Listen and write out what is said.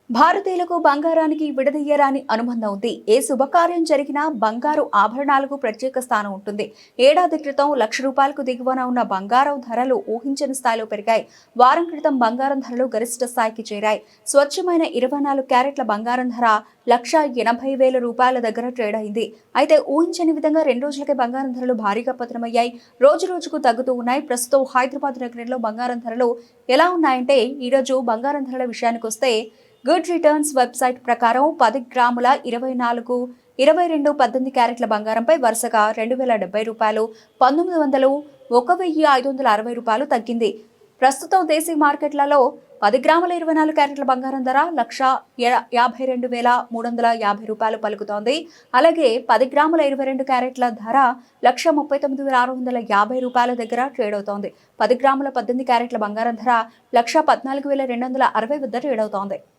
భారతీయులకు బంగారానికి విడదీయరాని అనుబంధం ఉంది. ఏ శుభకార్యం జరిగినా బంగారు ఆభరణాలకు ప్రత్యేక స్థానం ఉంటుంది. ఏడాది క్రితం ₹1,00,000కు దిగువన ఉన్న బంగారం ధరలు ఊహించని స్థాయిలో పెరిగాయి. వారం క్రితం బంగారం ధరలు గరిష్ట స్థాయికి చేరాయి. స్వచ్ఛమైన 24 క్యారెట్ల బంగారం ధర ₹1,80,000 దగ్గర ట్రేడ్ అయింది. అయితే ఊహించని విధంగా 2 రోజులకే బంగారం ధరలు భారీగా పతనమయ్యాయి. రోజు రోజుకు తగ్గుతూ ఉన్నాయి. ప్రస్తుతం హైదరాబాద్ నగరంలో బంగారం ధరలు ఎలా ఉన్నాయంటే, ఈరోజు బంగారం ధరల విషయానికి వస్తే గుడ్ రిటర్న్స్ వెబ్సైట్ ప్రకారం 10 గ్రాముల 24, 22, 18 క్యారెట్ల బంగారంపై వరుసగా ₹2,070, 1900, ₹1,560 తగ్గింది. ప్రస్తుతం దేశీయ మార్కెట్లలో 10 గ్రాముల 24 క్యారెట్ల బంగారం ధర ₹1,52,350 పలుకుతోంది. అలాగే 10 గ్రాముల 22 క్యారెట్ల ధర ₹1,39,650 దగ్గర ట్రేడ్ అవుతోంది. 10 గ్రాముల 18 క్యారెట్ల బంగారం ధర ₹1,14,260 వద్ద ట్రేడ్ అవుతోంది.